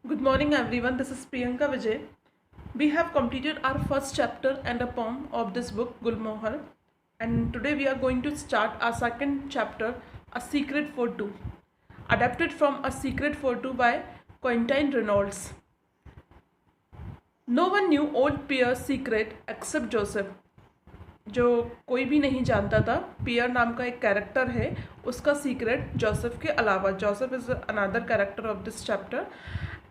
Good morning everyone, this is Priyanka Vijay. We have completed our first chapter and a poem of this book Gulmohar, and today we are going to start our second chapter, A Secret for Two, adapted from A Secret for Two by Quentin Reynolds. No one knew old Pierre's secret except Joseph. जो कोई भी नहीं जानता था, पियर नाम का एक character है, उसका सीक्रेट जोसेफ के अलावा. Joseph is another character of this chapter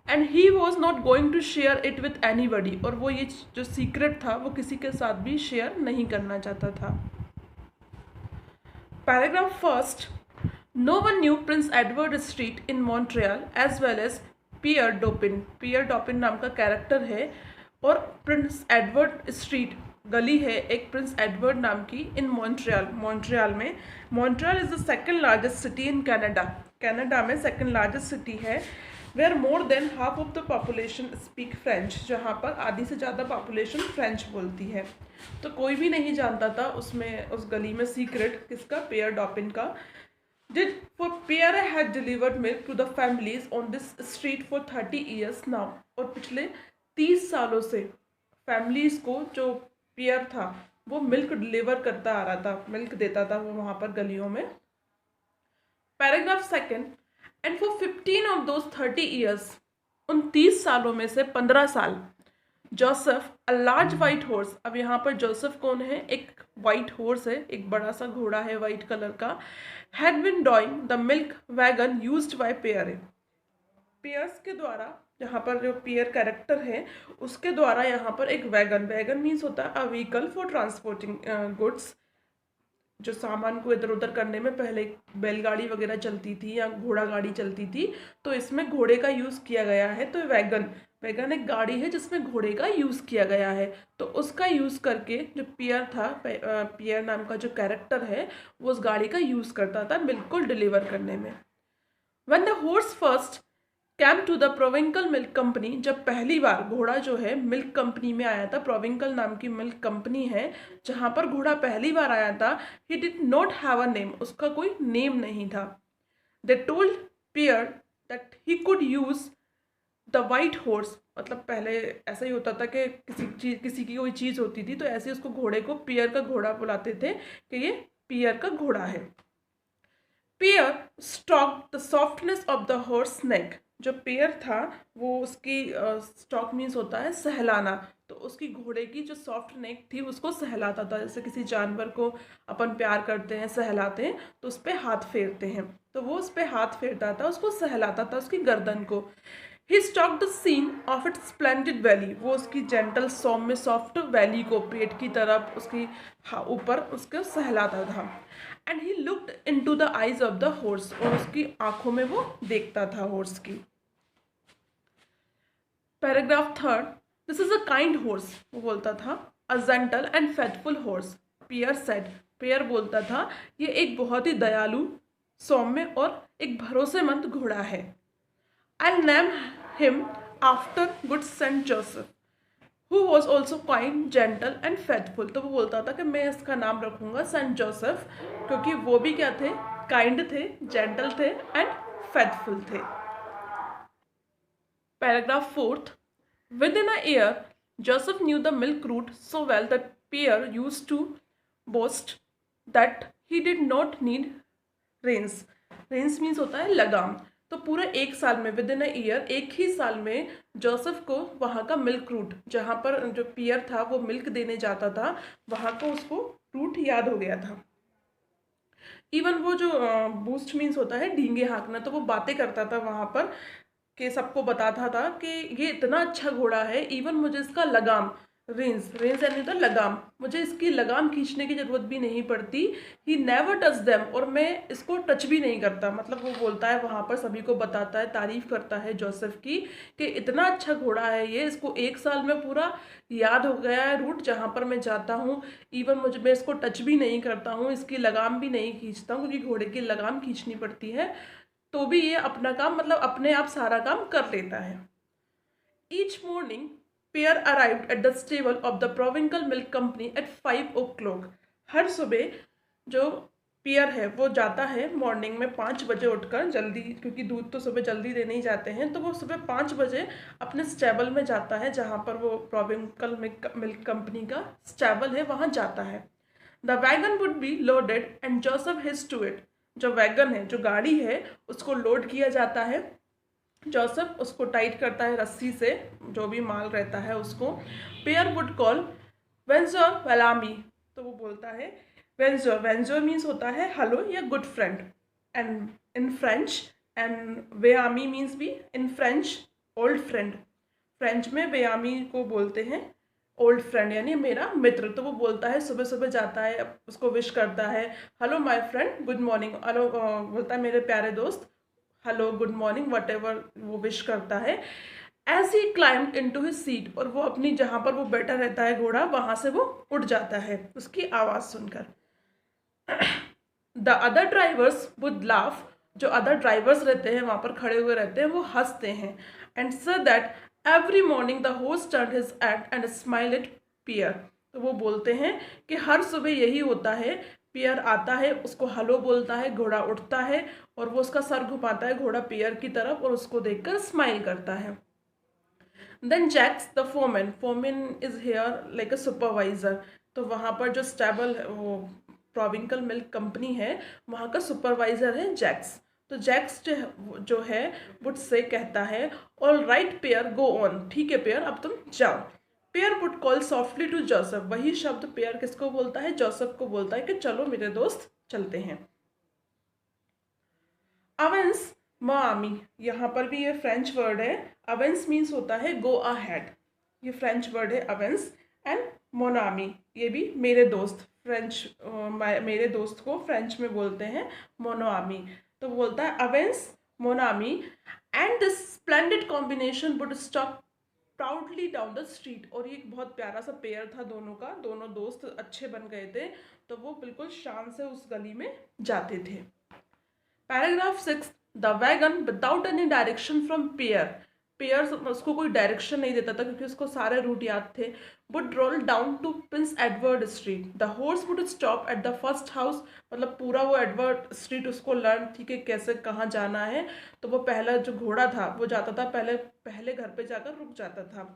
and he was not going to share it with anybody. और वो ये जो सीक्रेट था वो किसी के साथ भी शेयर नहीं करना चाहता था. Paragraph first. No one new Prince Edward Street in Montreal as well as Pierre Dupin. Pierre Dupin नाम का कैरेक्टर है और प्रिंस एडवर्ड स्ट्रीट गली है एक प्रिंस एडवर्ड नाम की इन मॉन्ट्रियल में. Montreal is the second largest city in Canada. Canada में सेकंड लार्जेस्ट सिटी है where more than half of the population speak French. जहाँ पर आधी से ज़्यादा पॉपुलेशन फ्रेंच बोलती है. तो कोई भी नहीं जानता था उसमें उस गली में सीक्रेट किसका, पियर डॉपिन का. Did for Pierre had delivered milk to the families on this street for 30 years now. और पिछले 30 सालों से फैमिलीज को जो पियर था वो मिल्क डिलीवर करता आ रहा था, मिल्क देता था वो वहाँ पर गलियों में. Paragraph second. And for 15 of those 30 years, उन 30 सालों में से 15 साल, Joseph a large white horse. अब यहाँ पर जोसेफ कौन है, एक वाइट हॉर्स है, एक बड़ा सा घोड़ा है वाइट कलर का. Had been drawing the milk wagon used by Pierre. Pierre's के द्वारा, यहाँ पर जो पियर कैरेक्टर है उसके द्वारा यहाँ पर एक वैगन मीन्स होता है a vehicle for transporting goods. जो सामान को इधर उधर करने में पहले बैलगाड़ी वगैरह चलती थी या घोड़ा गाड़ी चलती थी, तो इसमें घोड़े का यूज़ किया गया है. तो वैगन एक गाड़ी है जिसमें घोड़े का यूज़ किया गया है. तो उसका यूज़ करके जो पियर था, पियर नाम का जो कैरेक्टर है वो उस गाड़ी का यूज़ करता था बिल्कुल डिलीवर करने में. When the horse first came to the Provincial milk company, जब पहली बार घोड़ा जो है मिल्क कंपनी में आया था, प्रोविंकल नाम की मिल्क कंपनी है जहाँ पर घोड़ा पहली बार आया था, he did not have a name, उसका कोई नेम नहीं था. They told Pierre that he could use the white horse. मतलब पहले ऐसा ही होता था कि किसी की कोई चीज़ होती थी तो ऐसे उसको घोड़े को पियर का घोड़ा बुलाते थे कि ये पियर का घोड़ा है. Pierre stroked the softness of the horse neck. जो पेयर था वो उसकी स्टॉक मीन्स होता है सहलाना, तो उसकी घोड़े की जो सॉफ्ट नेक थी उसको सहलाता था. जैसे किसी जानवर को अपन प्यार करते हैं, सहलाते हैं, तो उस पर हाथ फेरते हैं, तो वो उस पर हाथ फेरता था, उसको सहलाता था उसकी गर्दन को. He stroked the sheen of it splendid valley. वो उसकी जेंटल सौम्य सॉफ्ट वैली को पेट की तरफ उसकी ऊपर उसको सहलाता था. And he looked into the eyes of the horse. और उसकी आंखों में वो देखता था हॉर्स की. Paragraph third. This is a kind horse. वो बोलता था a gentle and faithful horse. Pierre said. Pierre बोलता था ये एक बहुत ही दयालु, सौम्य और एक भरोसेमंद घोड़ा है. I name him after good saint Joseph who was also kind, gentle and faithful. तो वो बोलता था कि मैं इसका नाम रखूँगा सेंट जोसेफ, क्योंकि वो भी क्या थे, काइंड थे, जेंटल थे एंड फेथफुल थे. Paragraph fourth. Within a year Joseph knew the milk route so well that Pierre used to boast that he did not need reins. Reins means होता है लगाम. तो पूरे एक साल में, विद इन अ ईयर, एक ही साल में जोसेफ को वहाँ का मिल्क रूट, जहाँ पर जो पियर था वो मिल्क देने जाता था, वहाँ को उसको रूट याद हो गया था. इवन वो जो बूस्ट मीन्स होता है डींगे हाँकना, तो वो बातें करता था वहाँ पर कि सबको बताता था कि ये इतना अच्छा घोड़ा है, इवन मुझे इसका लगाम, रेंस यानी होता लगाम, मुझे इसकी लगाम खींचने की ज़रूरत भी नहीं पड़ती. He never touch them. और मैं इसको टच भी नहीं करता. मतलब वो बोलता है वहाँ पर, सभी को बताता है, तारीफ़ करता है जोसेफ की कि इतना अच्छा घोड़ा है ये, इसको एक साल में पूरा याद हो गया है रूट जहाँ पर मैं जाता हूँ. इवन मैं इसको टच भी नहीं करता हूँ, इसकी लगाम भी नहीं खींचता हूँ, क्योंकि घोड़े की लगाम खींचनी पड़ती है, तो भी ये अपना काम, मतलब अपने आप सारा काम कर लेता है. Each morning Pierre arrived at the stable of the Provincial Milk Company at 5 o'clock. हर सुबह जो पियर है वो जाता है मॉर्निंग में 5 बजे उठकर जल्दी, क्योंकि दूध तो सुबह जल्दी देने ही जाते हैं, तो वो सुबह 5 बजे अपने स्टेबल में जाता है, जहाँ पर वो प्रोविंकल मिल्क कंपनी का स्टेबल है वहाँ जाता है। The wagon would be loaded and Joseph hitched to it. जो वैगन है, जो गाड़ी है, उसको लोड किया जाता है। जोसेफ उसको टाइट करता है रस्सी से, जो भी माल रहता है उसको। पियर वुड कॉल वेंजर वेलामी, तो वो बोलता है वेंजर, वेंजर मीन्स होता है हेलो या good friend and in French, and वेआमी मीन्स भी in French old friend. French में वेआमी को बोलते हैं ओल्ड फ्रेंड यानी मेरा मित्र। तो वो बोलता है, सुबह सुबह जाता है, उसको विश करता है, hello my friend, good morning, hello बोलता है मेरे प्यारे दोस्त, hello good morning, whatever वो विश करता है। As he climbed into his seat, और वो अपनी जहाँ पर वो बैठा रहता है घोड़ा, वहाँ से वो उठ जाता है उसकी आवाज़ सुनकर। The other drivers would laugh, जो अदर ड्राइवर्स रहते हैं वहाँ पर खड़े हुए रहते हैं, वो हंसते हैं। And so that every morning the होस्ट turned his head and smile at Pierre, तो वो बोलते हैं कि हर सुबह यही होता है, पियर आता है, उसको हेलो बोलता है, घोड़ा उठता है और वो उसका सर घुमाता है घोड़ा पियर की तरफ और उसको देखकर स्माइल करता है। Then Jacques the foreman, foreman is here like a supervisor, तो वहाँ पर जो स्टेबल है, वो प्रोविंकल मिल्क कंपनी है, वहाँ का सुपरवाइजर है जैक्स। तो जैक्स जो है वुड से कहता है, all right Pierre go on, ठीक है पेयर अब तुम जाओ। Pierre would call softly to Joseph, वही शब्द पेयर किसको बोलता है, जोसेफ को बोलता है कि चलो मेरे दोस्त चलते हैं। अवेंस मामी, यहाँ पर भी ये फ्रेंच वर्ड है। अवेंस मीन्स होता है गो अहेड, ये फ्रेंच वर्ड है अवेंस। एंड मोनामी, ये भी मेरे दोस्त, फ्रेंच मेरे दोस्त को फ्रेंच में बोलते हैं मोनोआमी। तो बोलता है अवेंस मोनामी and this splendid combination would stop proudly down the street, और ये एक बहुत प्यारा सा पेयर था दोनों का, दोनों दोस्त अच्छे बन गए थे, तो वो बिल्कुल शान से उस गली में जाते थे। Paragraph 6, the wagon without any direction from Pierre, Pierre उसको कोई डायरेक्शन नहीं देता था क्योंकि उसको सारे रूट याद थे, would roll down to Prince Edward street, the horse would stop at the first house, मतलब पूरा वो एडवर्ड स्ट्रीट उसको लर्न थी कि कैसे कहाँ जाना है, तो वो पहला जो घोड़ा था वो जाता था पहले घर पे जाकर रुक जाता था।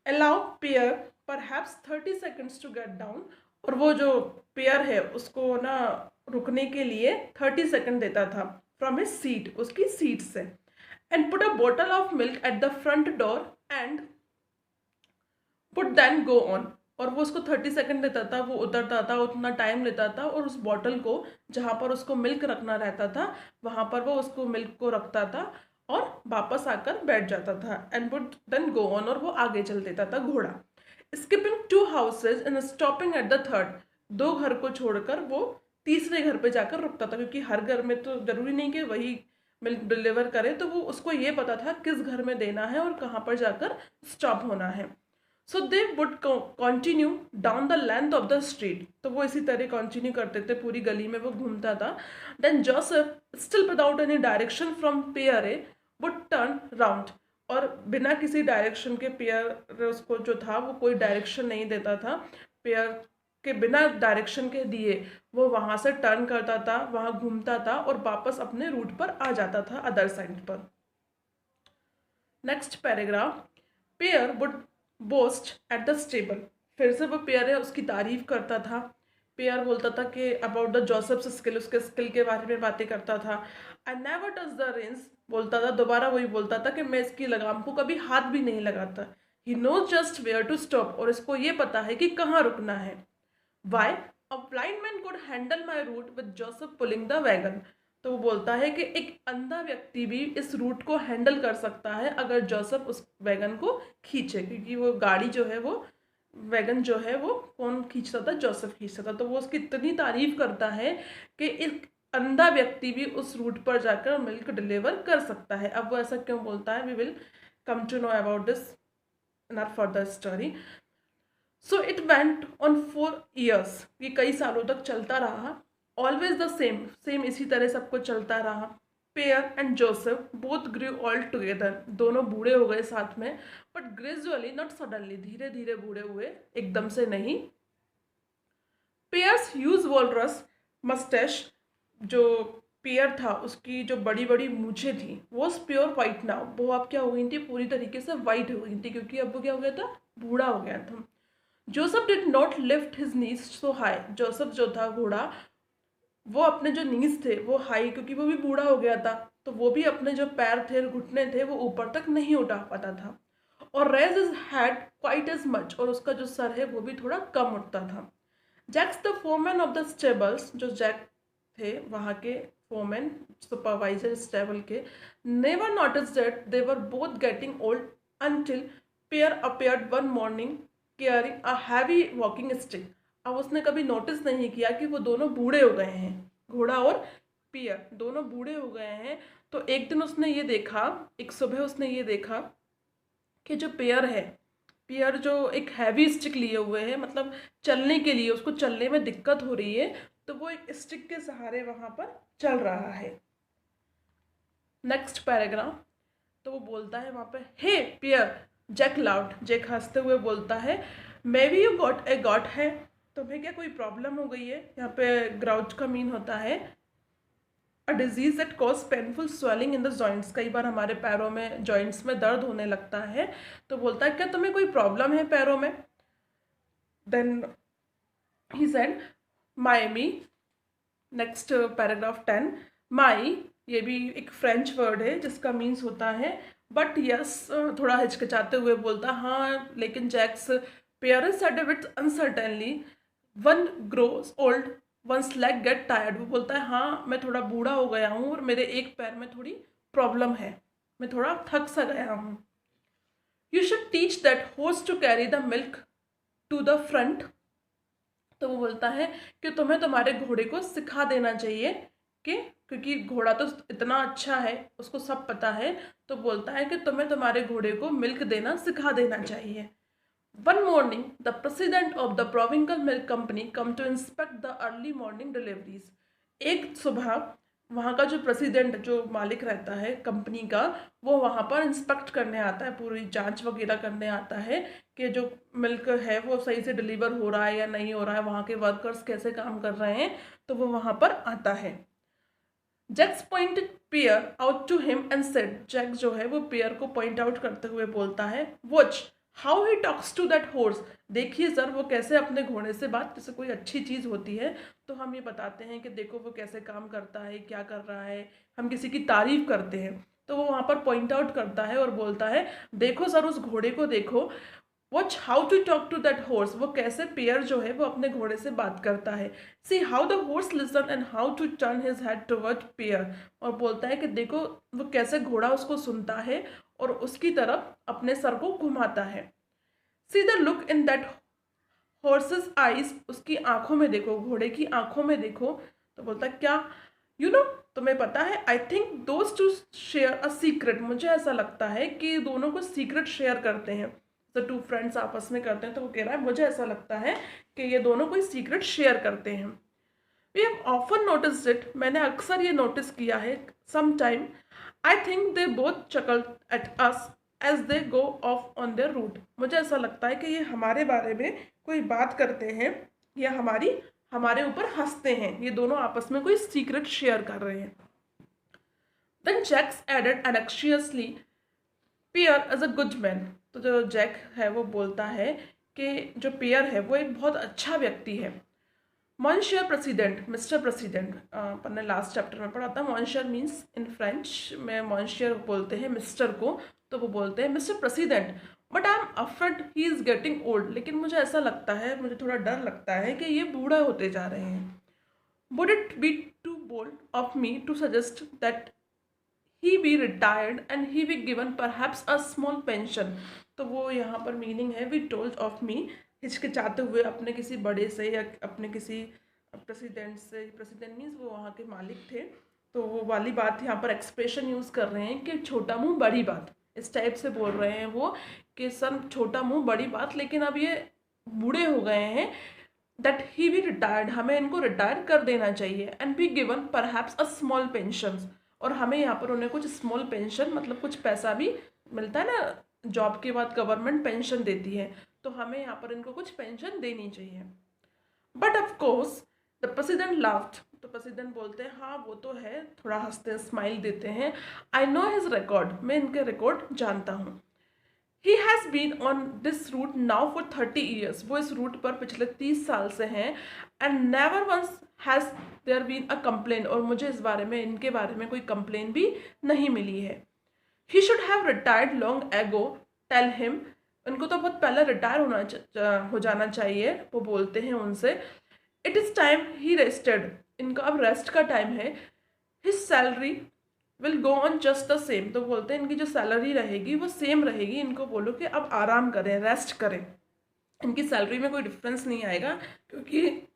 Allow Pierre perhaps 30 seconds to get down, और वो जो पेयर है उसको ना रुकने के लिए 30 सेकेंड देता था फ्रॉम हिज सीट, उसकी सीट से। And put a bottle of milk at the front door and put then go on, और वो उसको 30 सेकेंड देता था, वो उतरता था, उतना टाइम लेता था, और उस बॉटल को जहाँ पर उसको मिल्क रखना रहता था वहाँ पर वो उसको मिल्क को रखता था और वापस आकर बैठ जाता था। And would then go on, और वो आगे चल देता था घोड़ा। Skipping 2 houses and stopping at the third, 2 घर को छोड़कर वो तीसरे घर पे जाकर रुकता था, क्योंकि हर घर में तो जरूरी नहीं कि वही मिल्क डिलीवर करे, तो वो उसको ये पता था किस घर में देना है और कहाँ पर जाकर स्टॉप होना है। So they would continue down the length of the street, तो वो इसी तरह कंटिन्यू करते थे, पूरी गली में वो घूमता था। Then Joseph still without any direction from Pierre a would turn round, और बिना किसी डायरेक्शन के, पेयर उसको जो था वो कोई डायरेक्शन नहीं देता था, पेयर के बिना डायरेक्शन के दिए वो वहाँ से टर्न करता था, वहाँ घूमता था और वापस अपने रूट पर आ जाता था अदर साइड पर। Next paragraph, pair would boast at the stable, फिर से वो पेयर है उसकी तारीफ करता था। पेयर बोलता था कि अबाउट द जोसेफ्स स्किल, उसके स्किल के बारे में बातें करता था। I never touch the Reigns, बोलता था, दोबारा वही बोलता था कि मैं इसकी लगाम को कभी हाथ भी नहीं लगाता। He knows just where to stop, और इसको ये पता है कि कहाँ रुकना है। Why a blind man could handle my route with Joseph pulling the wagon, तो वो बोलता है कि एक अंधा व्यक्ति भी इस रूट को हैंडल कर सकता है अगर जोसेफ उस वैगन को खींचे, क्योंकि वो गाड़ी जो है वो वैगन जो है वो कौन खींचता था, जोसेफ खींचता था। तो वो उसकी इतनी तारीफ करता है कि एक अंधा व्यक्ति भी उस रूट पर जाकर मिल्क डिलीवर कर सकता है। अब वो ऐसा क्यों बोलता है, we will come to know about this in our further story. So it went on 4 years, ये कई सालों तक चलता रहा। ऑलवेज द सेम, सेम इसी तरह सबको चलता रहा। Pierre and Joseph both grew old together, दोनों बूढ़े हो गए साथ में, बट ग्रेजुअली नॉट सडनली, धीरे धीरे बूढ़े हुए, एकदम से नहीं। पेयर्स ह्यूज वॉलरस मस्टैश जो पियर था उसकी जो बड़ी बड़ी मूछें थी वो प्योर वाइट नाउ, वो अब क्या हो गई थी, पूरी तरीके से वाइट हो गई थी, क्योंकि अब वो क्या हो गया था, बूढ़ा हो गया था। Joseph did not lift his knees so high, Joseph जो था घोड़ा, वो अपने जो नीज थे वो हाई, क्योंकि वो भी बूढ़ा हो गया था, तो वो भी अपने जो पैर थे घुटने थे वो ऊपर तक नहीं उठा पाता था। और रेज is had quite as much, और उसका जो सर है वो भी थोड़ा कम उठता था। Jacques the foreman of the stables, जो जैक थे वहाँ के फोरमैन, सुपरवाइजर स्टेबल के, never notice that they were both getting old until Pierre appeared one morning carrying a heavy walking stick. अब उसने कभी नोटिस नहीं किया कि वो दोनों बूढ़े हो गए हैं, घोड़ा और पियर दोनों बूढ़े हो गए हैं। तो एक दिन उसने ये देखा, एक सुबह उसने ये देखा कि जो पेयर है, पियर जो एक हैवी स्टिक लिए हुए है, मतलब चलने के लिए उसको चलने में दिक्कत हो रही है, तो वो एक स्टिक के सहारे वहाँ पर चल रहा है। नेक्स्ट पैराग्राफ, तो वो बोलता है वहाँ पे, हे पियर, जैक लाउड, जैक हंसते हुए बोलता है, may be you got a got है, तुम्हें क्या कोई प्रॉब्लम हो गई है। यहाँ पे ग्राउच का मीन होता है a disease that cause painful swelling in the joints, कई बार हमारे पैरों में जॉइंट्स में दर्द होने लगता है, तो बोलता है क्या तुम्हें कोई प्रॉब्लम है पैरों में। Then he said my me, next paragraph 10, my, ये भी एक फ्रेंच वर्ड है जिसका मीन्स होता है बट यस, थोड़ा हिचकिचाते हुए बोलता, हाँ लेकिन Jacques, Pierre said it uncertainly, one grows old one's leg get tired, वो बोलता है हाँ मैं थोड़ा बूढ़ा हो गया हूँ और मेरे एक पैर में थोड़ी प्रॉब्लम है, मैं थोड़ा थक सा गया हूँ। You should teach that horse to carry the milk to the front, तो वो बोलता है कि तुम्हें तुम्हारे घोड़े को सिखा देना चाहिए कि, क्योंकि घोड़ा तो इतना अच्छा है उसको सब पता है, तो बोलता है कि तुम्हें तुम्हारे घोड़े को मिल्क देना सिखा देना चाहिए। One morning the president of the provincial milk company come to inspect the early morning deliveries, एक सुबह वहाँ का जो प्रेसिडेंट, जो मालिक रहता है कंपनी का, वो वहाँ पर इंस्पेक्ट करने आता है, पूरी जांच वगैरह करने आता है कि जो मिल्क है वो सही से डिलीवर हो रहा है या नहीं हो रहा है, वहाँ के वर्कर्स कैसे काम कर रहे हैं, तो वो वहाँ पर आता है। Jacques pointed Pierre out to him and said, Jack जो है वो पियर को पॉइंट आउट करते हुए बोलता है, watch how he talks to that horse, देखिए सर वो कैसे अपने घोड़े से बात, जैसे कोई अच्छी चीज़ होती है तो हम ये बताते हैं कि देखो वो कैसे काम करता है, क्या कर रहा है, हम किसी की तारीफ करते हैं, तो वो वहाँ पर पॉइंट आउट करता है और बोलता है, देखो सर उस घोड़े को देखो, watch how to talk to that horse, वो कैसे पेयर जो है वो अपने घोड़े से बात करता है। See how the horse listen and how to turn his head toward Pierre, और बोलता है कि देखो वो कैसे घोड़ा उसको सुनता है और उसकी तरफ अपने सर को घुमाता है। See the look in that horses eyes, उसकी आंखों में देखो, घोड़े की आंखों में देखो, तो बोलता है क्या, यू नो, तुम्हें पता है, I think those two share a secret, मुझे ऐसा लगता है कि दोनों को सीक्रेट शेयर करते हैं, तो टू फ्रेंड्स आपस में करते हैं, तो वो कह रहा है मुझे ऐसा लगता है कि ये दोनों कोई सीक्रेट शेयर करते हैं। We have often noticed it, मैंने अक्सर ये नोटिस किया है, some time I think they both chuckle at us as they go off on their route, मुझे ऐसा लगता है कि ये हमारे बारे में कोई बात करते हैं या हमारे ऊपर हंसते हैं, ये दोनों आपस में कोई सीक्रेट शेयर कर रहे हैं। Then Jacques added anxiously, Pierre as a good man, तो जो जैक है वो बोलता है कि जो पियर है वो एक बहुत अच्छा व्यक्ति है। मॉन्शियर प्रेसिडेंट, मिस्टर प्रेसिडेंट, अपन ने लास्ट चैप्टर में पढ़ा था, मॉन्शियर मीन्स इन फ्रेंच में मॉन्शियर बोलते हैं मिस्टर को, तो वो बोलते हैं mister president, but I am afraid he is getting old, लेकिन मुझे ऐसा लगता है, मुझे थोड़ा डर लगता है कि ये बूढ़ा होते जा रहे हैं। Would it be too bold of me to suggest that he be retired and he be given perhaps a small pension, तो वो यहाँ पर मीनिंग है वी टोल्ड ऑफ मी, हिचकिचाते हुए अपने किसी बड़े से या अपने किसी प्रेसिडेंट से, प्रेसिडेंट मीन्स वो वहाँ के मालिक थे, तो वो वाली बात यहाँ पर एक्सप्रेशन यूज़ कर रहे हैं कि छोटा मुंह बड़ी बात, इस टाइप से बोल रहे हैं वो कि सर छोटा मुंह बड़ी बात, लेकिन अब ये बूढ़े हो गए हैं, दैट ही बी रिटायर्ड, हमें इनको रिटायर कर देना चाहिए, and B given perhaps a small pension, और हमें यहाँ पर उन्हें कुछ स्मॉल पेंशन, मतलब कुछ पैसा भी मिलता है ना, जॉब के बाद गवर्नमेंट पेंशन देती है, तो हमें यहाँ पर इनको कुछ पेंशन देनी चाहिए। But of course the president laughed, तो पोसीडन बोलते हैं हाँ वो तो है, थोड़ा हंसते हैं, स्माइल देते हैं। आई नो हिज रिकॉर्ड, मैं इनके रिकॉर्ड जानता हूँ। He has been on this route now for 30 years, वो इस रूट पर पिछले 30 साल से हैं। And never once has there been a complaint, और मुझे इस बारे में, इनके बारे में कोई कंप्लेन भी नहीं मिली है। He should have retired long ago, tell him, उनको तो बहुत पहले रिटायर हो जाना चाहिए, वो बोलते हैं उनसे। It is time he rested, इनका अब रेस्ट का टाइम है। His salary will go on just the same, तो बोलते हैं इनकी जो सैलरी रहेगी वो सेम रहेगी, इनको बोलो कि अब आराम करें, रेस्ट करें। इनकी सैलरी में कोई डिफरेंस नहीं आएगा, क्योंकि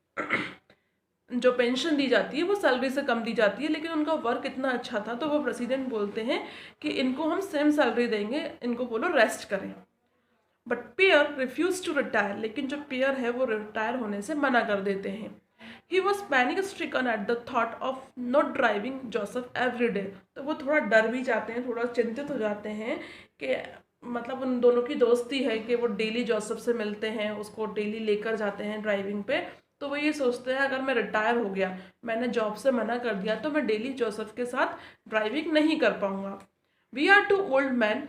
जो पेंशन दी जाती है वो सैलरी से कम दी जाती है, लेकिन उनका वर्क इतना अच्छा था तो वो प्रेसिडेंट बोलते हैं कि इनको हम सेम सैलरी देंगे, इनको बोलो रेस्ट करें। But Pierre refuse to retire, लेकिन जो पियर है वो रिटायर होने से मना कर देते हैं। He was panic stricken at the thought of not driving Joseph every day, तो वो थोड़ा डर भी जाते हैं, थोड़ा चिंतित हो जाते हैं कि मतलब उन दोनों की दोस्ती है कि वो डेली जोसेफ से मिलते हैं, उसको डेली लेकर जाते हैं ड्राइविंग पे। तो वो ये सोचते हैं अगर मैं रिटायर हो गया, मैंने जॉब से मना कर दिया, तो मैं डेली जोसेफ के साथ ड्राइविंग नहीं कर पाऊंगा। We are too old man,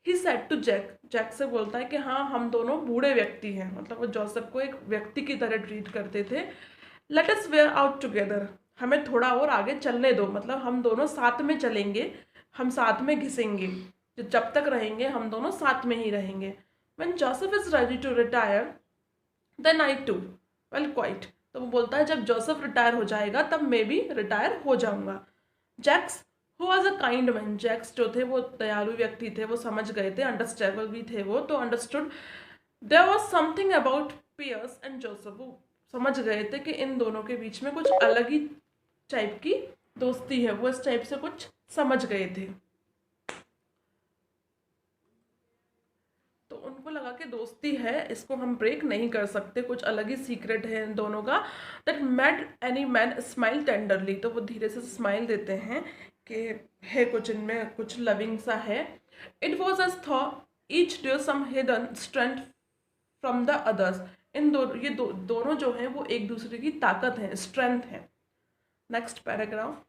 he said to Jack, Jack से बोलता है कि हाँ हम दोनों बूढ़े व्यक्ति हैं, मतलब वो जोसेफ को एक व्यक्ति की तरह ट्रीट करते थे। Let us wear out together, हमें थोड़ा और आगे चलने दो, मतलब हम दोनों साथ में चलेंगे, हम साथ में घिसेंगे, जब तक रहेंगे हम दोनों साथ में ही रहेंगे। When Joseph is ready to retire then I too will quit, तो वो बोलता है जब जोसेफ रिटायर हो जाएगा तब मैं भी रिटायर हो जाऊंगा। Jacques who was a kind man, Jacques जो थे वो दयालु व्यक्ति थे, वो समझ गए थे, अंडरस्टैंडेबल भी थे वो, तो understood there was something about Pierre and Joseph, वो समझ गए थे कि इन दोनों के बीच में कुछ अलग ही टाइप की दोस्ती है, वो इस टाइप से कुछ समझ गए थे। तो उनको लगा कि दोस्ती है, इसको हम ब्रेक नहीं कर सकते, कुछ अलग ही सीक्रेट है इन दोनों का। That made any man smile tenderly, तो वो धीरे से स्माइल देते हैं कि है कुछ इनमें कुछ लविंग सा है। It was as though each drew some hidden strength from the others, इन दोनों जो हैं वो एक दूसरे की ताकत है, स्ट्रेंथ है। Next paragraph.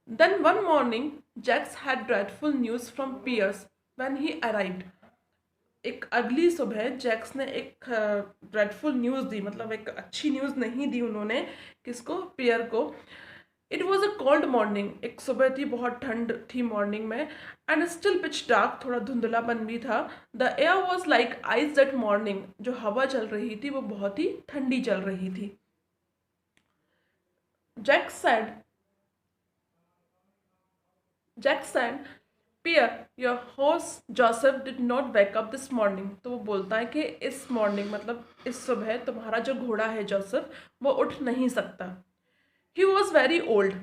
Then one morning Jacques had dreadful news from Pierre when he arrived, एक अगली सुबह जैक्स ने एक ड्रेडफुल न्यूज़ दी, मतलब एक अच्छी न्यूज़ नहीं दी उन्होंने, किसको, पियर को। It was a cold morning, एक सुबह थी, बहुत ठंड थी मॉर्निंग में, एंड स्टिल पिच डार्क, थोड़ा धुंधलापन भी था। The air was like ice that morning, जो हवा चल रही थी वो बहुत ही ठंडी चल रही थी। Jack said Pierre your horse Joseph did not wake up this morning, तो वो बोलता है कि इस मॉर्निंग मतलब इस सुबह तुम्हारा जो घोड़ा है जोसेफ वो उठ नहीं सकता। ही वॉज वेरी ओल्ड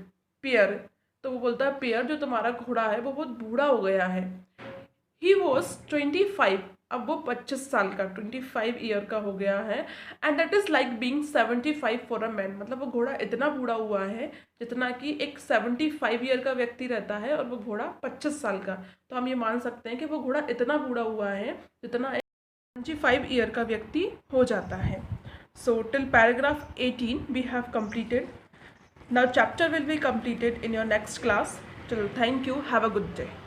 पियर, तो वो बोलता है पियर जो तुम्हारा घोड़ा है वो बहुत बूढ़ा हो गया है। ही वॉज 25, अब वो 25 साल का, 25 ईयर का हो गया है। And that is like being 75 for a man, मतलब वो घोड़ा इतना बूढ़ा हुआ है जितना कि एक 75 ईयर का व्यक्ति रहता है, और वो घोड़ा 25 साल का, तो हम ये मान सकते हैं कि वो घोड़ा इतना बूढ़ा हुआ है जितना एक 75 ईयर का व्यक्ति हो जाता है। So till paragraph 18 we have completed. Now chapter will be completed in your next class. Till thank you. Have a good day.